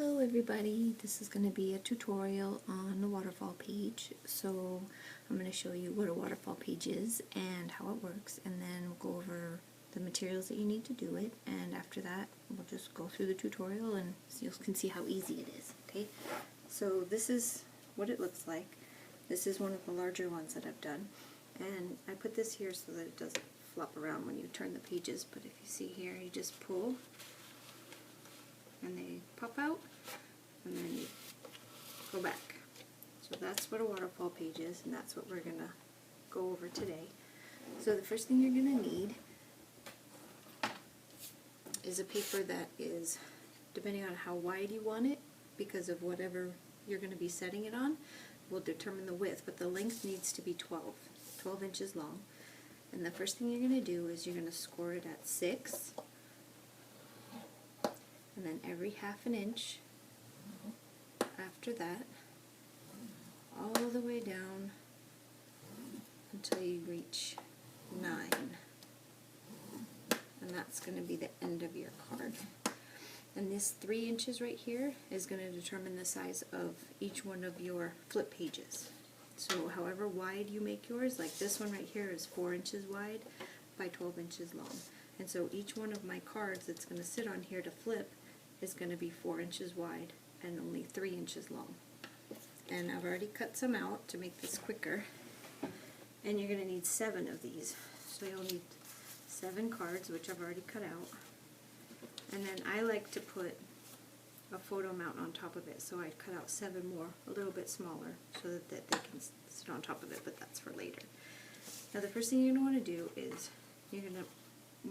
Hello everybody, this is going to be a tutorial on the waterfall page. So I'm going to show you what a waterfall page is and how it works, and then we'll go over the materials that you need to do it, and after that we'll just go through the tutorial and you can see how easy it is. Okay, so this is what it looks like. This is one of the larger ones that I've done, and I put this here so that it doesn't flop around when you turn the pages, but if you see here, you just pull and they pop out, and then you go back. So that's what a waterfall page is, and that's what we're going to go over today. So the first thing you're going to need is a paper that is, depending on how wide you want it, because of whatever you're going to be setting it on, will determine the width, but the length needs to be 12 inches long. And the first thing you're going to do is you're going to score it at 6, and then every half an inch after that, all the way down until you reach 9. And that's going to be the end of your card. And this 3 inches right here is going to determine the size of each one of your flip pages. So however wide you make yours, like this one right here is 4 inches wide by 12 inches long. And so each one of my cards that's going to sit on here to flip is going to be 4 inches wide and only 3 inches long. And I've already cut some out to make this quicker. And you're going to need 7 of these. So you'll need 7 cards, which I've already cut out. And then I like to put a photo mount on top of it, so I cut out 7 more, a little bit smaller, so that they can sit on top of it, but that's for later. Now the first thing you're going to want to do is you're going to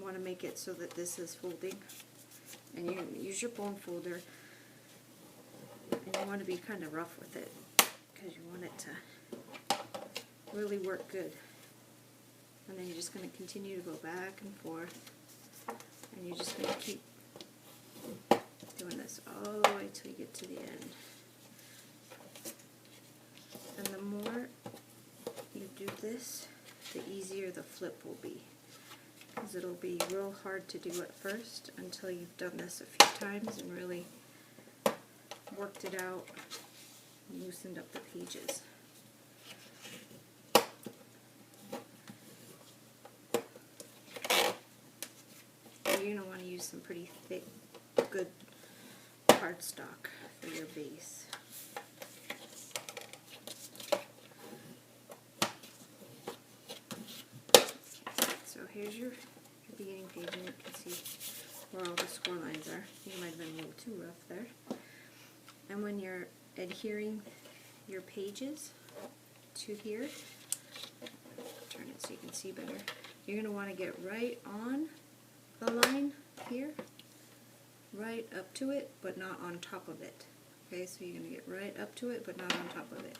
want to make it so that this is folding. And you're going to use your bone folder, and you want to be kind of rough with it because you want it to really work good. And then you're just going to continue to go back and forth, and you're just going to keep doing this all the way till you get to the end. And the more you do this, the easier the flip will be. Because it'll be real hard to do at first until you've done this a few times and really worked it out and loosened up the pages. You're going to want to use some pretty thick, good cardstock for your base. So here's your beginning page, and you can see where all the score lines are. You might have been a little too rough there. And when you're adhering your pages to here, turn it so you can see better, you're going to want to get right on the line here, right up to it, but not on top of it. Okay, so you're going to get right up to it, but not on top of it.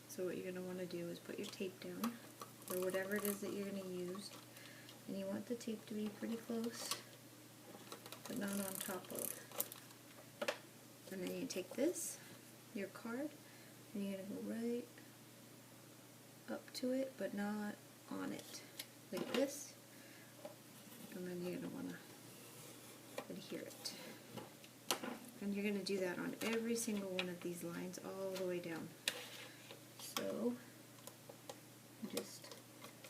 So what you're going to want to do is put your tape down, or whatever it is that you're going to use. And you want the tape to be pretty close, but not on top of. And then you take this, your card, and you're going to go right up to it, but not on it. Like this. And then you're going to want to adhere it. And you're going to do that on every single one of these lines all the way down. So, just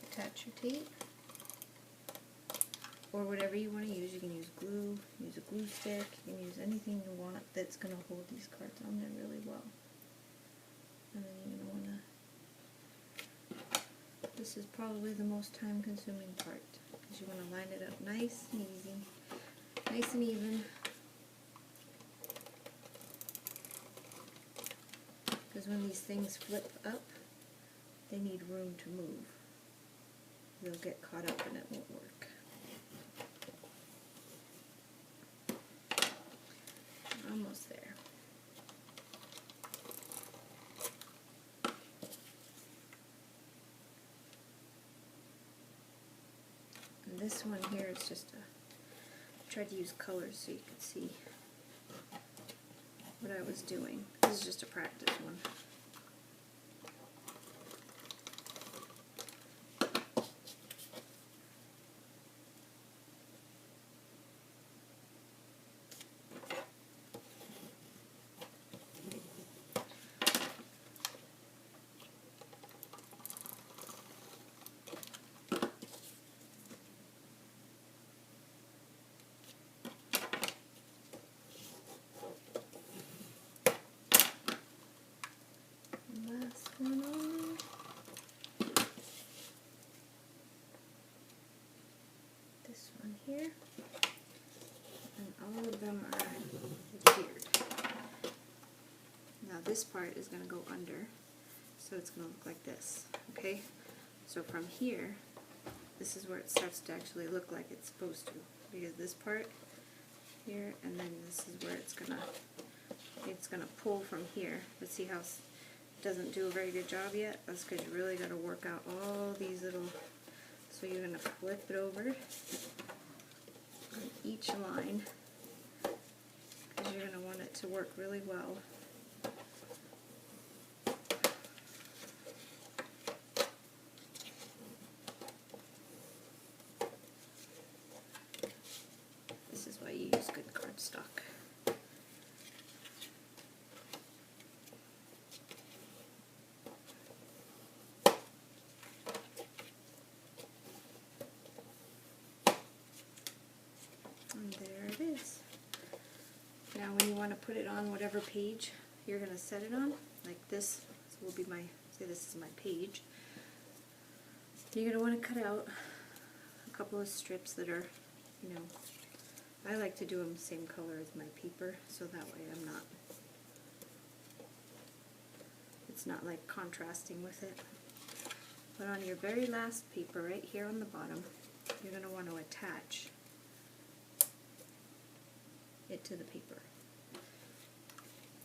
attach your tape. Or whatever you want to use. You can use glue, use a glue stick, you can use anything you want that's going to hold these cards on there really well. And then you're going to want to, this is probably the most time consuming part, because you want to line it up nice and easy, nice and even. Because when these things flip up, they need room to move. They'll get caught up and it won't work. Almost there. And this one here is just I tried to use colors so you could see what I was doing. This is just a practice one. this part is going to go under, so it's going to look like this, okay? So from here, this is where it starts to actually look like it's supposed to, because this part here, and then this is where it's gonna pull from here. But see how it doesn't do a very good job yet? That's because you really got to work out all these little. So you're gonna flip it over on each line, because you're gonna want it to work really well. This is why you use good cardstock. And there it is. Now when you want to put it on whatever page you're going to set it on, like this will be my, say this is my page, you're going to want to cut out a couple of strips that are, you know, I like to do them the same color as my paper, so that way it's not like contrasting with it. But on your very last paper, right here on the bottom, you're going to want to attach it to the paper.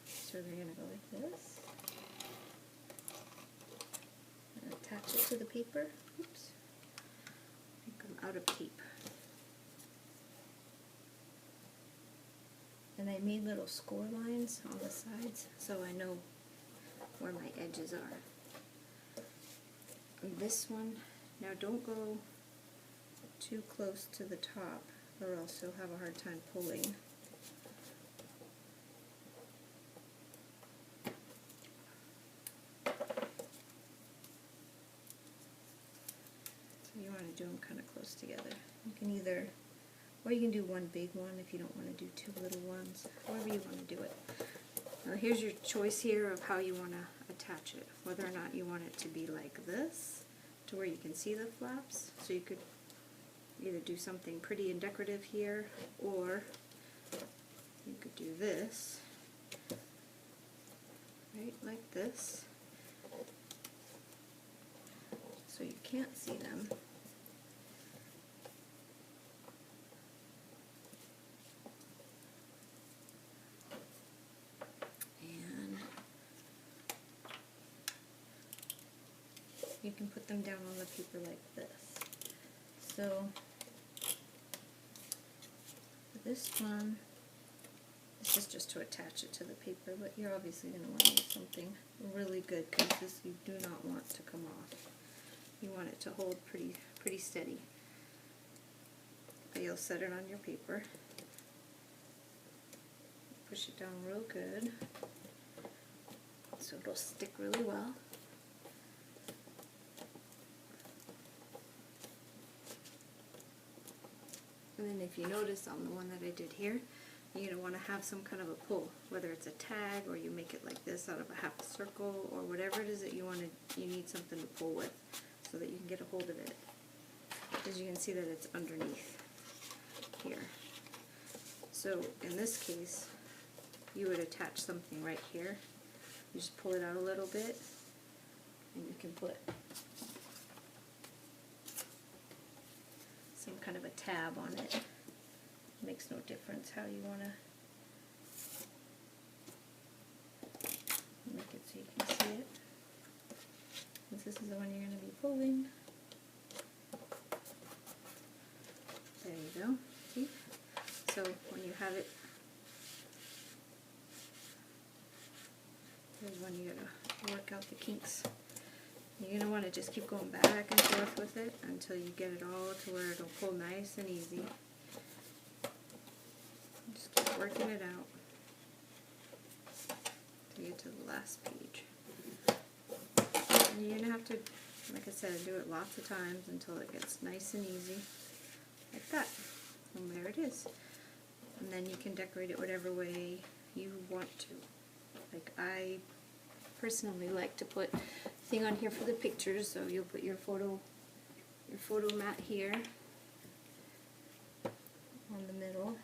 So they're going to go like this, and attach it to the paper. Oops, I think I'm out of tape. And I made little score lines on the sides, so I know where my edges are. And this one, now don't go too close to the top, or else you'll have a hard time pulling. So you want to do them kind of close together. You can either, or you can do one big one if you don't want to do two little ones, however you want to do it. Now here's your choice here of how you want to attach it, whether or not you want it to be like this, to where you can see the flaps, so you could either do something pretty and decorative here, or you could do this, right, like this, so you can't see them. You can put them down on the paper like this. So for this one, this is just to attach it to the paper, but you're obviously going to want to use something really good, because this you do not want to come off. You want it to hold pretty steady. But you'll set it on your paper. Push it down real good so it'll stick really well. And then if you notice on the one that I did here, you're going to want to have some kind of a pull, whether it's a tag or you make it like this out of a half a circle, or whatever it is that you need something to pull with so that you can get a hold of it. Because you can see that it's underneath here. So in this case, you would attach something right here. You just pull it out a little bit, and you can put some kind of a tab on it. It makes no difference how you want to make it so you can see it. Since this is the one you're going to be pulling. There you go. See? So when you have it, here's when you got to work out the kinks. You're going to want to just keep going back and forth with it until you get it all to where it'll pull nice and easy. Just keep working it out to get to the last page. And you're going to have to, like I said, do it lots of times until it gets nice and easy, like that. And there it is. And then you can decorate it whatever way you want to. Like I personally like to put thing on here for the pictures, so you'll put your photo mat here on the middle.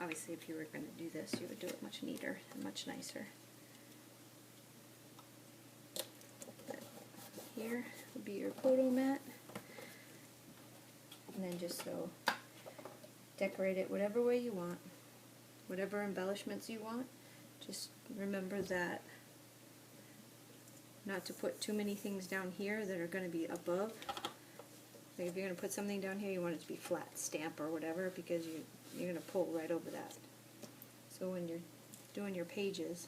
obviously if you were going to do this, you would do it much neater and much nicer. But here would be your photo mat. And then just so decorate it whatever way you want, whatever embellishments you want. Just remember that not to put too many things down here that are going to be above. Like if you're going to put something down here, you want it to be flat stamp or whatever, because you're going to pull right over that. So when you're doing your pages,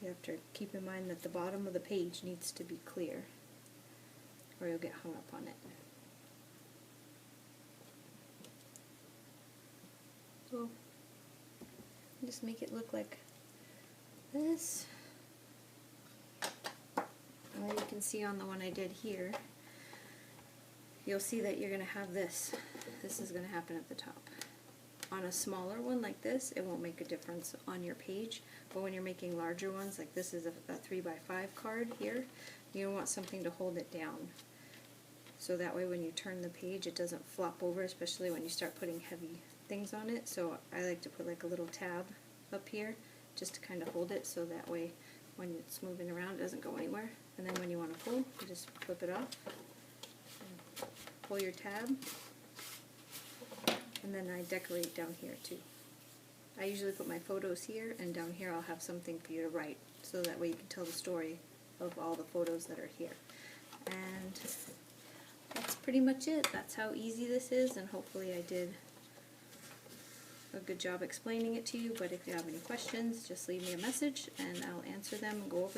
you have to keep in mind that the bottom of the page needs to be clear, or you'll get hung up on it. So just make it look like this. Well, you can see on the one I did here, you'll see that you're going to have this. This is going to happen at the top. On a smaller one like this, it won't make a difference on your page, but when you're making larger ones, like this is a 3x5 card here, you want something to hold it down. So that way when you turn the page, it doesn't flop over, especially when you start putting heavy things on it. So I like to put like a little tab up here just to kind of hold it, so that way when it's moving around it doesn't go anywhere. And then when you want to pull, you just flip it off and pull your tab. And then I decorate down here too. I usually put my photos here, and down here I'll have something for you to write, so that way you can tell the story of all the photos that are here. And that's pretty much it. That's how easy this is, and hopefully I did a good job explaining it to you. But if you have any questions, just leave me a message and I'll answer them and go over